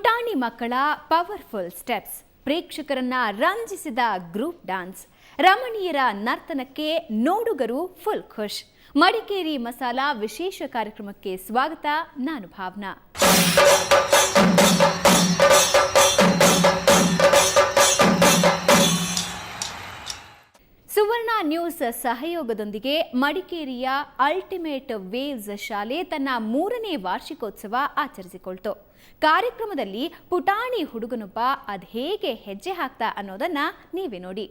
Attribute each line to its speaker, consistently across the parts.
Speaker 1: ಪುಟಾಣಿ ಮಕ್ಕಳ powerful steps, ಪ್ರೇಕ್ಷಕರನ್ನ ರಂಜಿಸಿದ ಗ್ರೂಪ್ ಡ್ಯಾನ್ಸ್, ರಮಣೀಯರ ನರ್ತನಕ್ಕೆ ನೋಡುಗರು ಫುಲ್ ಖುಷ್. ಮಡಿಕೇರಿ ಮಸಾಲಾ ವಿಶೇಷ ಕಾರ್ಯಕ್ರಮಕ್ಕೆ ಸ್ವಾಗತ. ನಾನು ಭಾವನಾ. ಸುವರ್ಣ ನ್ಯೂಸ್ ಸಹಯೋಗದೊಂದಿಗೆ ಮಡಿಕೇರಿಯ ಅಲ್ಟಿಮೇಟ್ ವೇವ್ಸ್ ಶಾಲೆ ತನ್ನ 3ನೇ ವಾರ್ಷಿಕೋತ್ಸವ ಆಚರಿಸಿಕೊಳ್ತು. ಕಾರ್ಯಕ್ರಮದಲ್ಲಿ ಪುಟಾಣಿ ಹುಡುಗನೊಬ್ಬ ಅದ್ಹೇಗೆ ಹೆಜ್ಜೆ ಹಾಕ್ತಾ ಅನ್ನೋದನ್ನ ನೀವೇ ನೋಡಿ.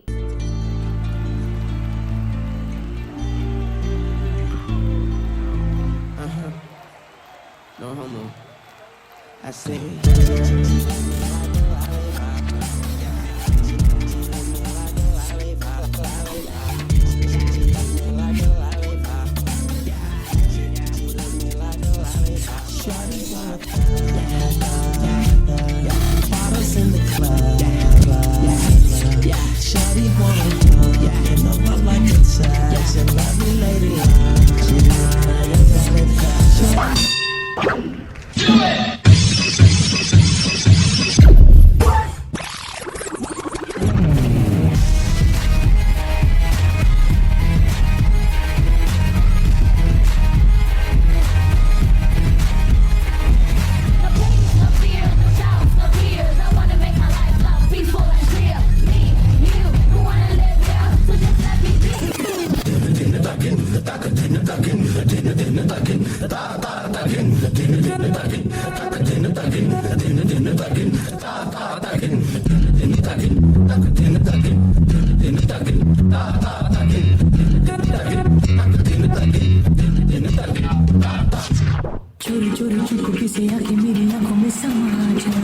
Speaker 2: चोरी चोरी चुपके से आके मेरी आंखों में समा जा,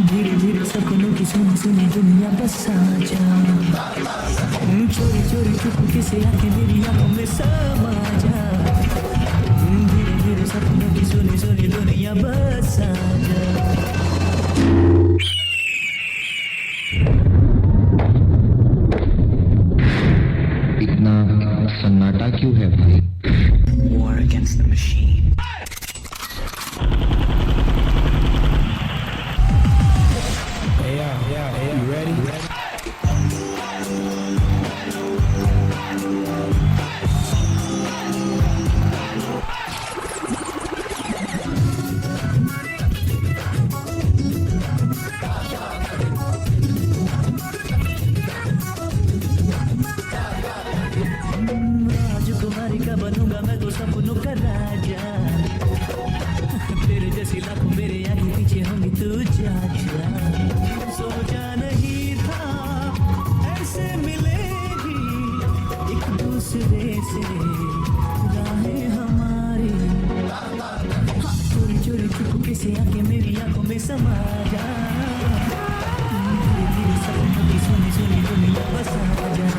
Speaker 2: धीरे धीरे सपनों की सुनी सुनी दुनिया बसा जा। चोरी चोरी चुपके से आके मेरी आंखों में समा जा, धीरे धीरे सपनों की सुनी सुनी दुनिया बसा जा।
Speaker 3: इतना सन्नाटा क्यों है भाई?
Speaker 2: War against the machine.
Speaker 4: Yeah, you ready?
Speaker 2: राजकुमारी का बनूंगा मैं तो सपनों का राजा, तेरे जैसी लाखों मेरे आगे पीछे होंगी तू जा जा। सोचा नहीं था ऐसे मिलेगी एक दूसरे से राहें हमारी, चोरी चोरी चुपके से आके मेरी आंखों में समा जा, धीरे धीरे सपनों की सुनी सुनी दुनिया बसा जा।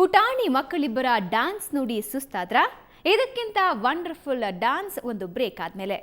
Speaker 1: ಪುಟಾಣಿ ಮಕ್ಕಳಿಬ್ಬರ ಡ್ಯಾನ್ಸ್ ನೋಡಿ ಸುಸ್ತಾದ್ರ? ಇದಕ್ಕಿಂತ ವಂಡರ್ಫುಲ್ ಡ್ಯಾನ್ಸ್ ಒಂದು ಬ್ರೇಕ್ ಆದ್ಮೇಲೆ.